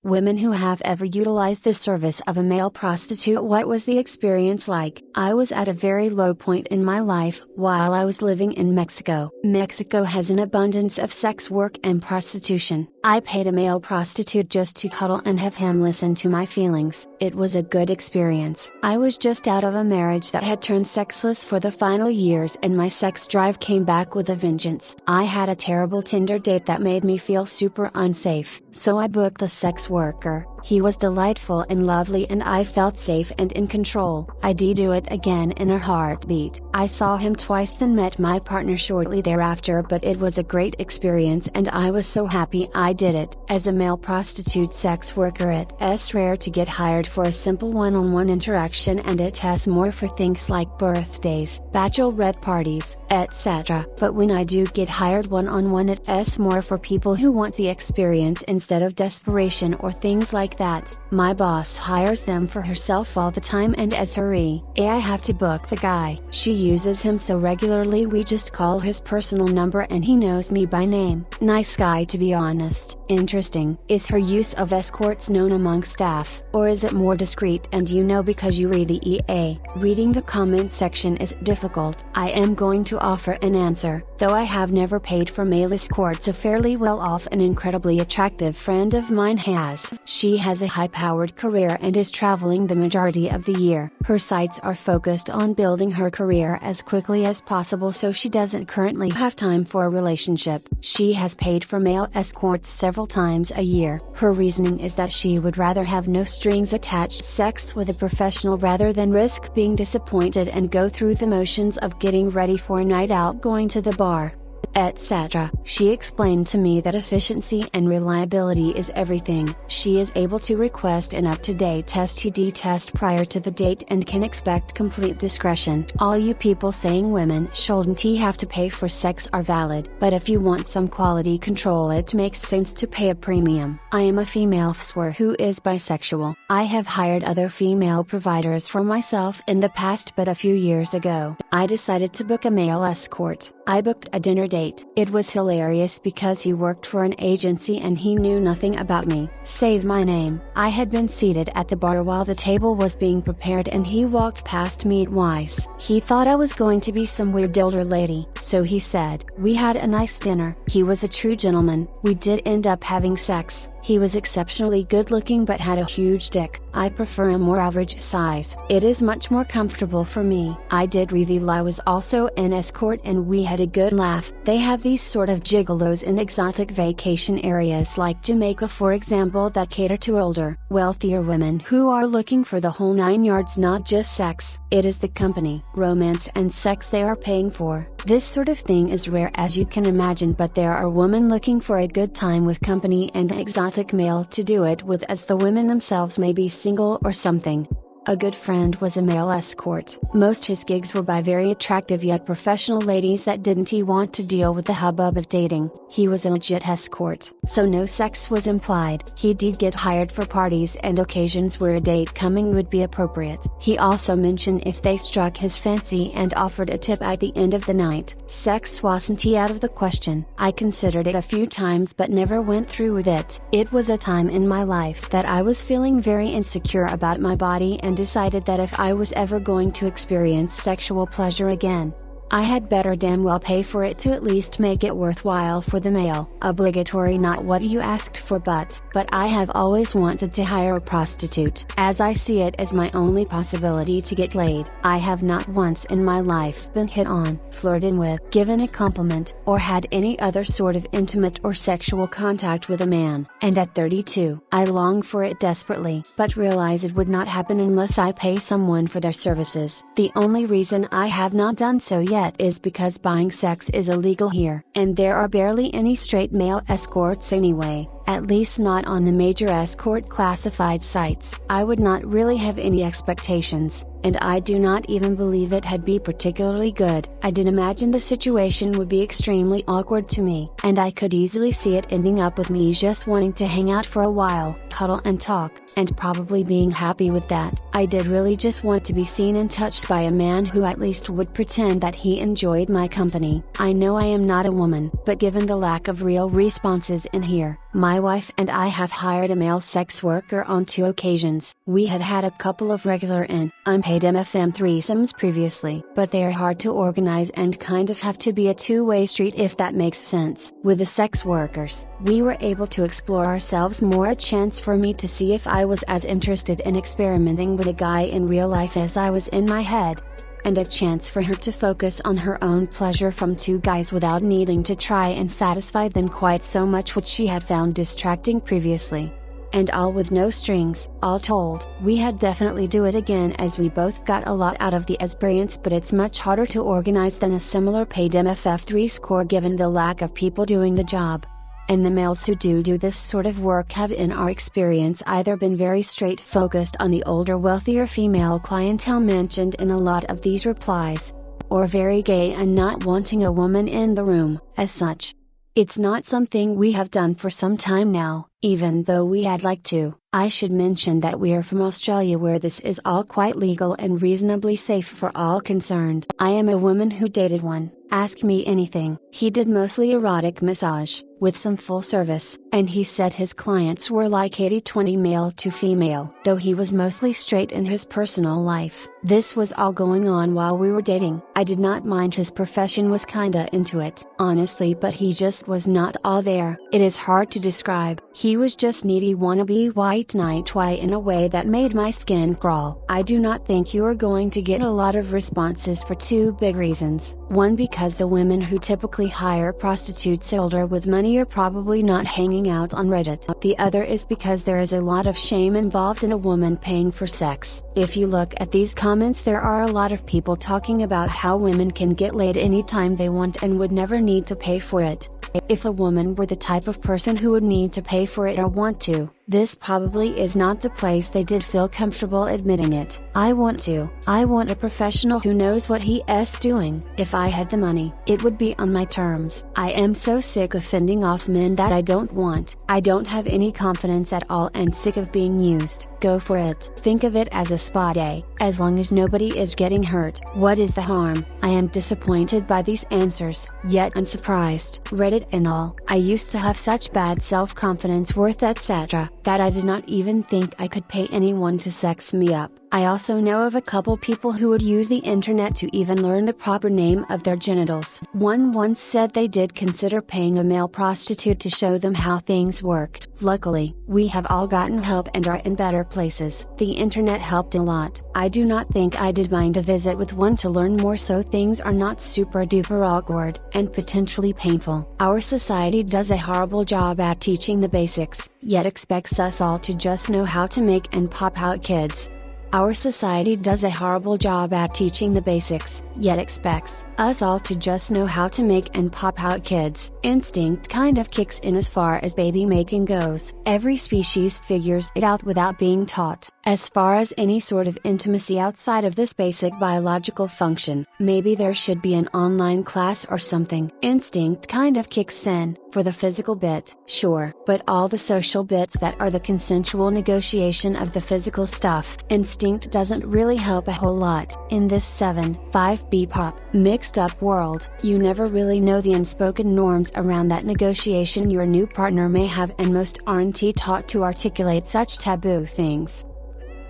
Women who have ever utilized the service of a male prostitute. What was the experience like? I was at a very low point in my life while I was living in Mexico. Mexico has an abundance of sex work and prostitution. I paid a male prostitute just to cuddle and have him listen to my feelings. It was a good experience. I was just out of a marriage that had turned sexless for the final years, and my sex drive came back with a vengeance. I had a terrible Tinder date that made me feel super unsafe, so I booked a sex worker. He was delightful and lovely, and I felt safe and in control. I'd do it again in a heartbeat. I saw him twice, then met my partner shortly thereafter, but it was a great experience and I was so happy I did it. As a male prostitute sex worker, it's rare to get hired for a simple one-on-one interaction, and it's more for things like birthdays, bachelorette parties, etc. But when I do get hired one-on-one, it's more for people who want the experience instead of desperation or things like that. My boss hires them for herself all the time, and as her I have to book the guy. She uses him so regularly we just call his personal number and he knows me by name. Nice guy, to be honest. Interesting. Is her use of escorts known among staff, or is it more discreet and because you read the EA? Reading the comment section is difficult. I am going to offer an answer. Though I have never paid for male escorts, a fairly well-off and incredibly attractive friend of mine has. She has a high-powered career and is traveling the majority of the year. Her sights are focused on building her career as quickly as possible, so she doesn't currently have time for a relationship. She has paid for male escorts several times a year. Her reasoning is that she would rather have no strings attached sex with a professional rather than risk being disappointed and go through the motions of getting ready for a night out, going to the bar, etc. She explained to me that efficiency and reliability is everything. She is able to request an up-to-date STD test prior to the date and can expect complete discretion. All you people saying women shouldn't have to pay for sex are valid, but if you want some quality control, it makes sense to pay a premium. I am a female swore who is bisexual. I have hired other female providers for myself in the past, but a few years ago, I decided to book a male escort. I booked a dinner date. It was hilarious because he worked for an agency and he knew nothing about me, save my name. I had been seated at the bar while the table was being prepared and he walked past me twice. He thought I was going to be some weird older lady, so he said, "We had a nice dinner." He was a true gentleman. We did end up having sex. He was exceptionally good looking but had a huge dick. I prefer a more average size. It is much more comfortable for me. I did reveal I was also an escort and we had a good laugh. They have these sort of gigolos in exotic vacation areas like Jamaica, for example, that cater to older, wealthier women who are looking for the whole 9 yards, not just sex. It is the company, romance and sex they are paying for. This sort of thing is rare, as you can imagine, but there are women looking for a good time with company and exotic male to do it with, as the women themselves may be single or something. A good friend was a male escort. Most his gigs were by very attractive yet professional ladies that didn't want to deal with the hubbub of dating. He was a legit escort, so no sex was implied. He did get hired for parties and occasions where a date coming would be appropriate. He also mentioned if they struck his fancy and offered a tip at the end of the night. Sex wasn't out of the question. I considered it a few times but never went through with it. It was a time in my life that I was feeling very insecure about my body and decided that if I was ever going to experience sexual pleasure again, I had better damn well pay for it to at least make it worthwhile for the male. Obligatory, not what you asked for, but I have always wanted to hire a prostitute, as I see it as my only possibility to get laid. I have not once in my life been hit on, flirted with, given a compliment, or had any other sort of intimate or sexual contact with a man, and at 32, I long for it desperately, but realize it would not happen unless I pay someone for their services. The only reason I have not done so yet is because buying sex is illegal here, and there are barely any straight male escorts anyway, at least not on the major escort classified sites. I would not really have any expectations, and I do not even believe it'd be particularly good. I did imagine the situation would be extremely awkward to me, and I could easily see it ending up with me just wanting to hang out for a while, cuddle and talk, and probably being happy with that. I did really just want to be seen and touched by a man who at least would pretend that he enjoyed my company. I know I am not a woman, but given the lack of real responses in here, My wife and I have hired a male sex worker on 2 occasions. We had had a couple of regular and unpaid MFM threesomes previously, but they are hard to organize and kind of have to be a two-way street if that makes sense. With the sex workers, we were able to explore ourselves more, a chance for me to see if I was as interested in experimenting with a guy in real life as I was in my head, and a chance for her to focus on her own pleasure from 2 guys without needing to try and satisfy them quite so much, which she had found distracting previously. And all with no strings. All told, we had definitely do it again, as we both got a lot out of the experience, but it's much harder to organize than a similar paid MFF3 score given the lack of people doing the job. And the males who do this sort of work have in our experience either been very straight focused on the older wealthier female clientele mentioned in a lot of these replies, or very gay and not wanting a woman in the room, as such. It's not something we have done for some time now, even though we had liked to. I should mention that we are from Australia, where this is all quite legal and reasonably safe for all concerned. I am a woman who dated one. Ask me anything. He did mostly erotic massage, with some full service, and he said his clients were like 80-20 male to female, though he was mostly straight in his personal life. This was all going on while we were dating. I did not mind his profession, was kinda into it, honestly, but he just was not all there. It is hard to describe. He was just needy wannabe white knight in a way that made my skin crawl. I do not think you are going to get a lot of responses for 2 big reasons. One, because the women who typically hire prostitutes older with money are probably not hanging out on Reddit. The other is because there is a lot of shame involved in a woman paying for sex. If you look at these comments, there are a lot of people talking about how women can get laid anytime they want and would never need to pay for it. If a woman were the type of person who would need to pay for it or want to, this probably is not the place they did feel comfortable admitting it. I want a professional who knows what he is doing. If I had the money, it would be on my terms. I am so sick of fending off men that I don't want. I don't have any confidence at all and sick of being used. Go for it. Think of it as a spa day, as long as nobody is getting hurt. What is the harm? I am disappointed by these answers, yet unsurprised. Reddit and all. I used to have such bad self-confidence, worth etc., that I did not even think I could pay anyone to sex me up. I also know of a couple people who would use the internet to even learn the proper name of their genitals. One once said they did consider paying a male prostitute to show them how things worked. Luckily, we have all gotten help and are in better places. The internet helped a lot. I do not think I did mind a visit with one to learn more, so things are not super duper awkward and potentially painful. Our society does a horrible job at teaching the basics, yet expects us all to just know how to make and pop out kids. Our society does a horrible job at teaching the basics, yet expects us all to just know how to make and pop out kids. Instinct kind of kicks in as far as baby making goes. Every species figures it out without being taught. As far as any sort of intimacy outside of this basic biological function, maybe there should be an online class or something. Instinct kind of kicks in, for the physical bit, sure, but all the social bits that are the consensual negotiation of the physical stuff, instinct doesn't really help a whole lot. In this 7/5 pop, mixed up world, you never really know the unspoken norms around that negotiation your new partner may have, and most aren't taught to articulate such taboo things.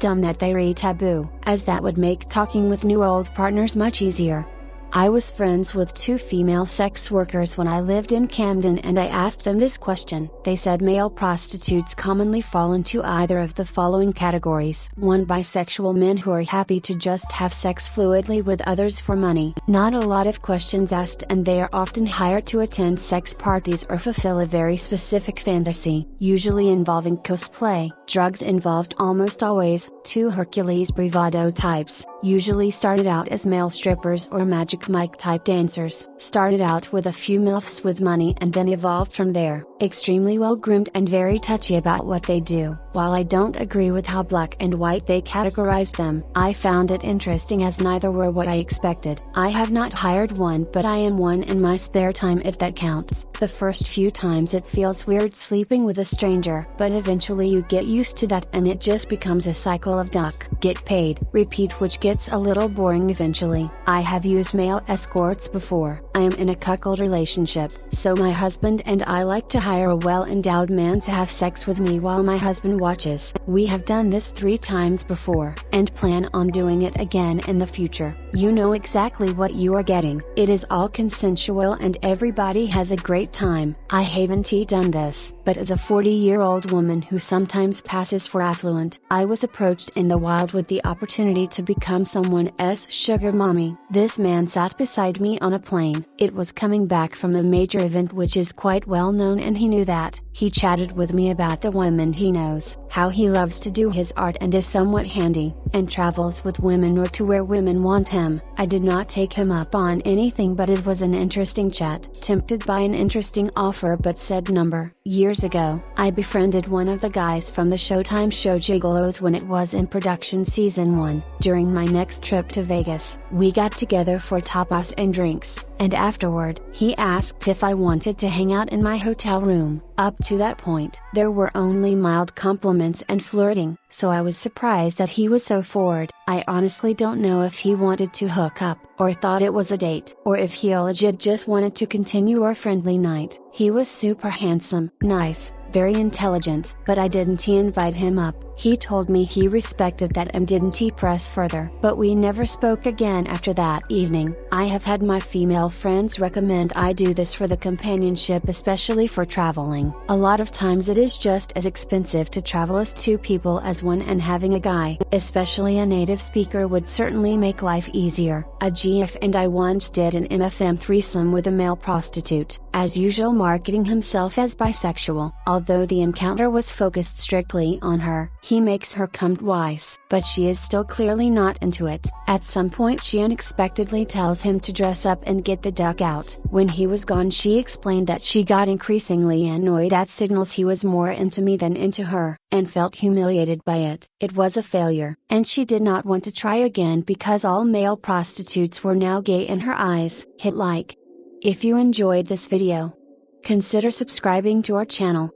Dumb that they re-taboo, as that would make talking with new old partners much easier. I was friends with 2 female sex workers when I lived in Camden, and I asked them this question. They said male prostitutes commonly fall into either of the following categories. 1. Bisexual men who are happy to just have sex fluidly with others for money. Not a lot of questions asked, and they are often hired to attend sex parties or fulfill a very specific fantasy, usually involving cosplay. Drugs involved almost always. 2. Hercules bravado types, usually started out as male strippers or Magic Mike type dancers. Started out with a few MILFs with money and then evolved from there. Extremely well groomed and very touchy about what they do. While I don't agree with how black and white they categorized them, I found it interesting as neither were what I expected. I have not hired one, but I am one in my spare time, if that counts. The first few times it feels weird sleeping with a stranger, but eventually you get used to that and it just becomes a cycle of duck, get paid, repeat, which gets a little boring eventually. I have used male escorts before. I am in a cuckold relationship, so my husband and I like to hire a well-endowed man to have sex with me while my husband watches. We have done this 3 times before, and plan on doing it again in the future. You know exactly what you are getting. It is all consensual and everybody has a great time. I haven't done this, but as a 40-year-old woman who sometimes passes for affluent, I was approached in the wild with the opportunity to become someone's sugar mommy. This man sat beside me on a plane. It was coming back from a major event which is quite well known, and he knew that. He chatted with me about the women he knows, how he loves to do his art and is somewhat handy, and travels with women or to where women want him. I did not take him up on anything, but it was an interesting chat. Tempted by an interesting offer but said number. Years ago, I befriended one of the guys from the Showtime show Gigolos when it was in production season 1. During my next trip to Vegas, we got together for tapas and drinks, and afterward, he asked if I wanted to hang out in my hotel room. Up to that point, there were only mild compliments and flirting, so I was surprised that he was so forward. I honestly don't know if he wanted to hook up, or thought it was a date, or if he legit just wanted to continue our friendly night. He was super handsome, nice, very intelligent, but I didn't invite him up. He told me he respected that and didn't press further. But we never spoke again after that evening. I have had my female friends recommend I do this for the companionship, especially for traveling. A lot of times it is just as expensive to travel as 2 people as one, and having a guy, especially a native speaker, would certainly make life easier. A GF and I once did an MFM threesome with a male prostitute, as usual marketing himself as bisexual. Although the encounter was focused strictly on her, he makes her come twice, but she is still clearly not into it. At some point she unexpectedly tells him to dress up and get the duck out. When he was gone, she explained that she got increasingly annoyed at signals he was more into me than into her, and felt humiliated by it. It was a failure, and she did not want to try again because all male prostitutes were now gay in her eyes. Hit like if you enjoyed this video. Consider subscribing to our channel.